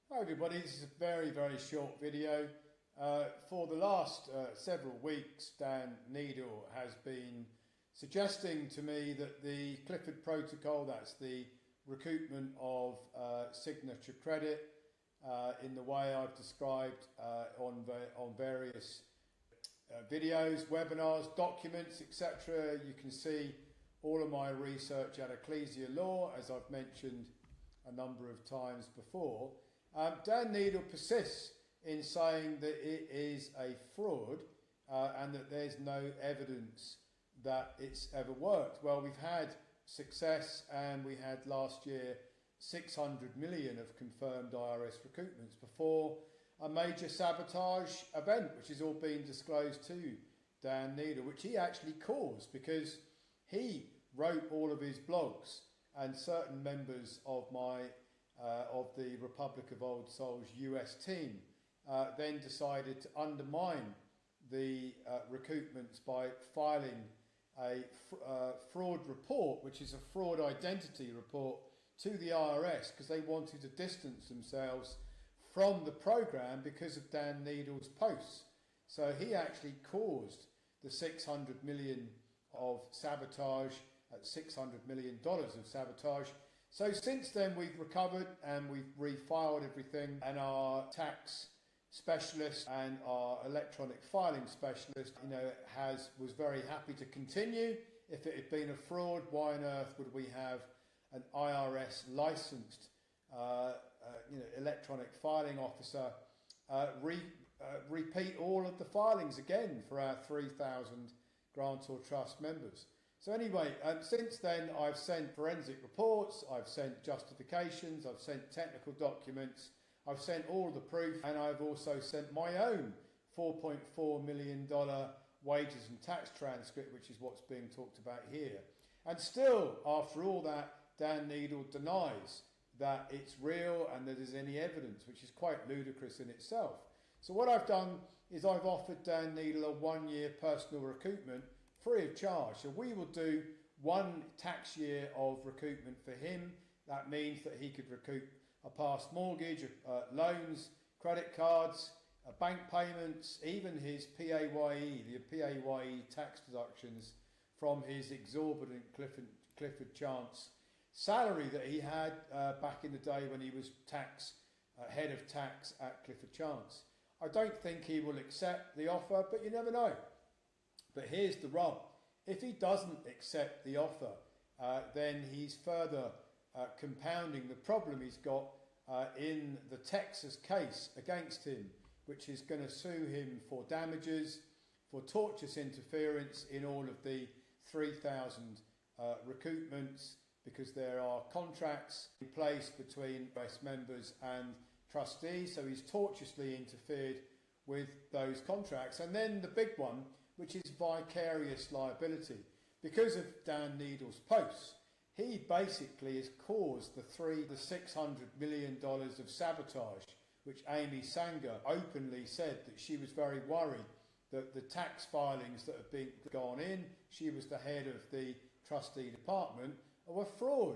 Hi everybody, this is a very short video. For the last several weeks, Dan Neidle has been suggesting to me that the Clifford Protocol, that's the recoupment of signature credit in the way I've described on various videos, webinars, documents, etc. You can see all of my research at Ecclesia Law, as I've mentioned a number of times before. Dan Neidle persists in saying that it is a fraud and that there's no evidence that it's ever worked. Well, we've had success, and we had last year 600 million of confirmed IRS recoupments before a major sabotage event, which is all being disclosed to Dan Neidle, which he actually caused because he wrote all of his blogs, and certain members of the Republic of Old Souls US team then decided to undermine the recoupments by filing a fraud report, which is a fraud identity report, to the IRS because they wanted to distance themselves from the program because of Dan Neidle's posts. So he actually caused the 600 million of sabotage, $600 million of sabotage. So since then we've recovered and we've refiled everything, and our tax specialist and our electronic filing specialist, was very happy to continue. If it had been a fraud, why on earth would we have an IRS licensed electronic filing officer repeat all of the filings again for our 3,000 grantor trust members? So anyway, since then I've sent forensic reports, I've sent justifications, I've sent technical documents, I've sent all the proof, and I've also sent my own $4.4 million wages and tax transcript, which is what's being talked about here. And still, after all that, Dan Neidle denies that it's real and that there's any evidence, which is quite ludicrous in itself. So what I've done is I've offered Dan Neidle a 1-year personal recoupment free of charge. So we will do 1 tax year of recoupment for him. That means that he could recoup a past mortgage, loans, credit cards, bank payments, even his PAYE, the PAYE tax deductions from his exorbitant Clifford Chance salary that he had back in the day when he was head of tax at Clifford Chance. I don't think he will accept the offer, but you never know. But here's the rub. If he doesn't accept the offer, then he's further compounding the problem he's got in the Texas case against him, which is going to sue him for damages, for tortious interference in all of the 3,000 recoupments, because there are contracts in place between IRS members and trustees, so he's tortiously interfered with those contracts. And then the big one, which is vicarious liability. Because of Dan Neidle's posts, he basically has caused the $600 million of sabotage, which Amy Sanger openly said that she was very worried that the tax filings that have been gone in, she was the head of the trustee department, were fraud.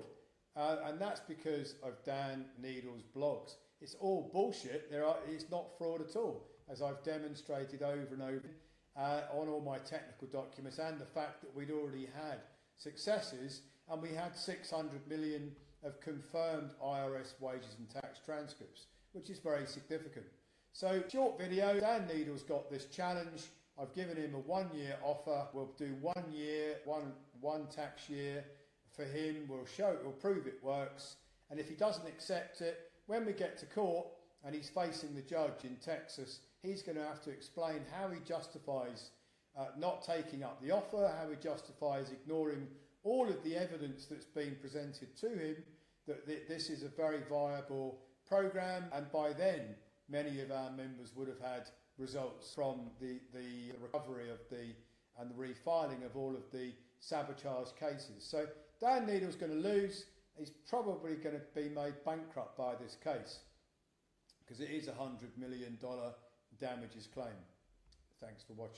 And that's because of Dan Neidle's blogs. It's all bullshit. It's not fraud at all, as I've demonstrated over and over on all my technical documents, and the fact that we'd already had successes and we had 600 million of confirmed IRS wages and tax transcripts, which is very significant. So, short video, Dan Neidle's got this challenge. I've given him a 1-year offer. We'll do 1 year, one tax year for him. We'll prove it works. And if he doesn't accept it, when we get to court and he's facing the judge in Texas, he's going to have to explain how he justifies not taking up the offer, how he justifies ignoring all of the evidence that's been presented to him, that this is a very viable program. And by then, many of our members would have had results from the recovery of and the refiling of all of the sabotage cases. So Dan Neidle's going to lose. He's probably going to be made bankrupt by this case because it is a $100 million damages claim. Thanks for watching.